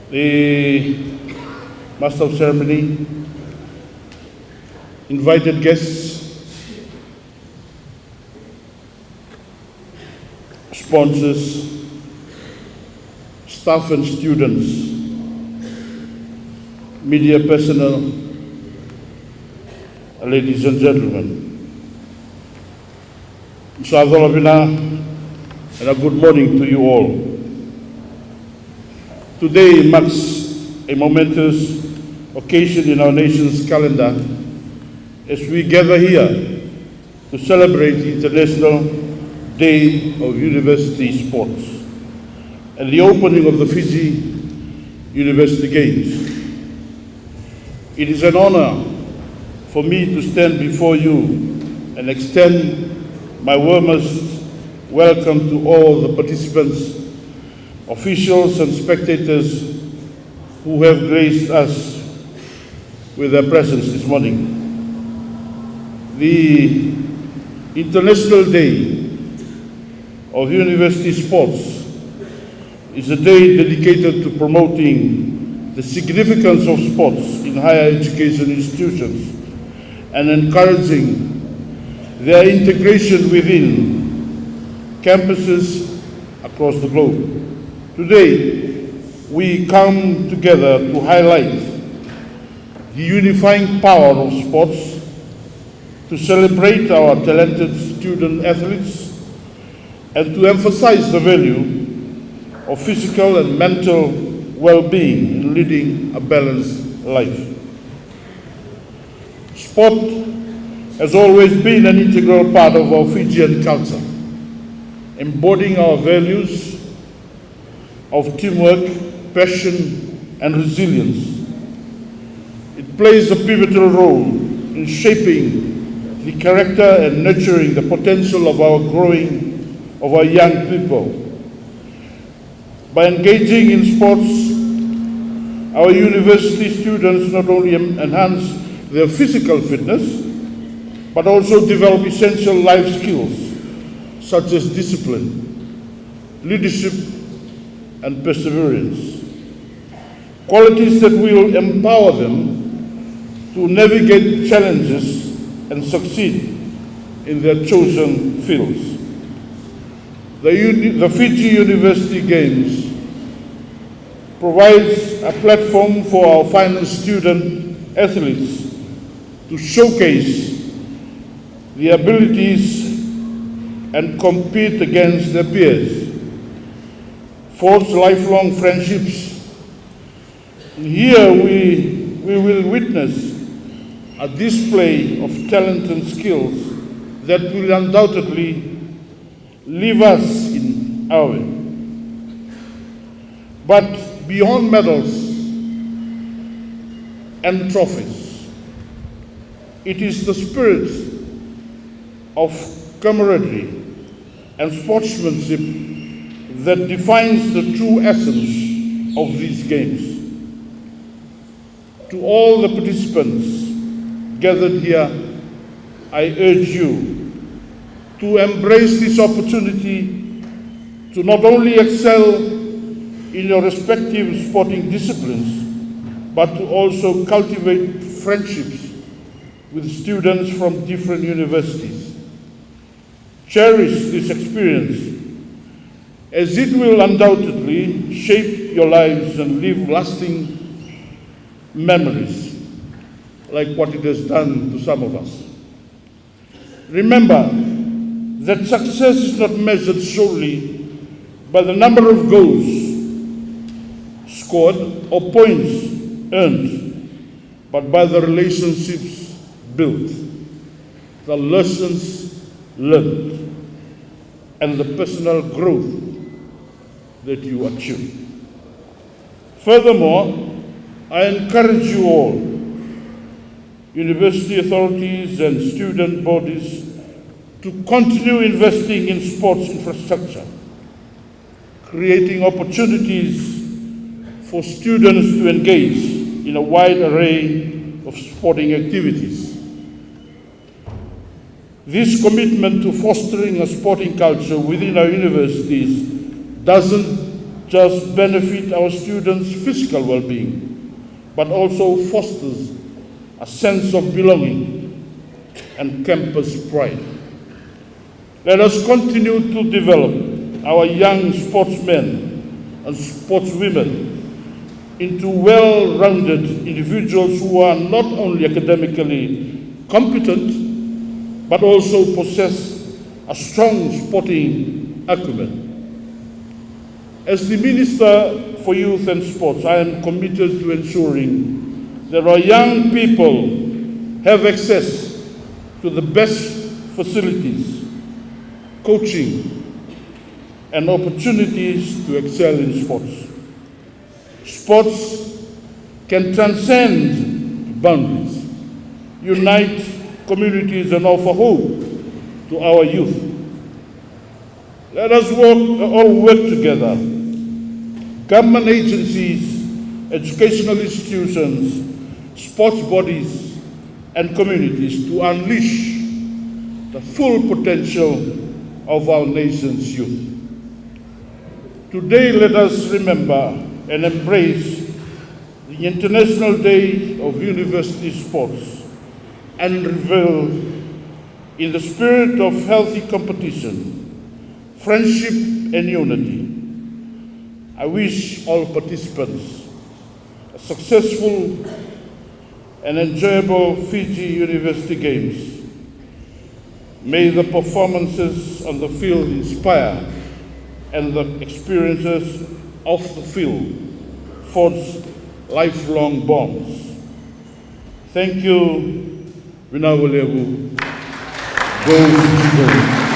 the Master of Ceremony, invited guests, sponsors, staff and students, media personnel, ladies and gentlemen. And a good morning to you all. Today marks a momentous occasion in our nation's calendar as we gather here to celebrate the International Day of University Sports and the opening of the Fiji University Games. It is an honor for me to stand before you and extend my warmest welcome to all the participants, officials and spectators who have graced us with their presence this morning. The International Day of University Sports is a day dedicated to promoting the significance of sports in higher education institutions and encouraging their integration within campuses across the globe. Today, we come together to highlight the unifying power of sports, to celebrate our talented student athletes, and to emphasize the value of physical and mental well-being in leading a balanced life. Sport has always been an integral part of our Fijian culture, embodying our values of teamwork, passion, and resilience. It plays a pivotal role in shaping the character and nurturing the potential of our young people. By engaging in sports, our university students not only enhance their physical fitness, but also develop essential life skills such as discipline, leadership, and perseverance. Qualities that will empower them to navigate challenges and succeed in their chosen fields. The Fiji University Games provides a platform for our finest student athletes to showcase the abilities and compete against their peers, forge lifelong friendships. Here we will witness a display of talent and skills that will undoubtedly leave us in awe. But beyond medals and trophies, it is the spirit of camaraderie and sportsmanship that defines the true essence of these games. To all the participants gathered here, I urge you to embrace this opportunity to not only excel in your respective sporting disciplines, but to also cultivate friendships with students from different universities. Cherish this experience, as it will undoubtedly shape your lives and leave lasting memories, like what it has done to some of us. Remember that success is not measured solely by the number of goals scored or points earned, but by the relationships built, the lessons learned, and the personal growth that you achieve. Furthermore, I encourage you all, university authorities and student bodies, to continue investing in sports infrastructure, creating opportunities for students to engage in a wide array of sporting activities. This commitment to fostering a sporting culture within our universities doesn't just benefit our students' physical well-being, but also fosters a sense of belonging and campus pride. Let us continue to develop our young sportsmen and sportswomen into well-rounded individuals who are not only academically competent, but also possess a strong sporting acumen. As the Minister for Youth and Sports, I am committed to ensuring that our young people have access to the best facilities, coaching, and opportunities to excel in sports. Sports can transcend boundaries, unite communities, and offer hope to our youth. Let us all work together, government agencies, educational institutions, sports bodies, and communities to unleash the full potential of our nation's youth. Today, let us remember and embrace the International Day of University Sports and revel in the spirit of healthy competition, friendship, and unity. I wish all participants a successful and enjoyable Fiji University Games. May the performances on the field inspire and the experiences of the field forge lifelong bonds. Thank you, Vinawalevu. Go Fiji, go.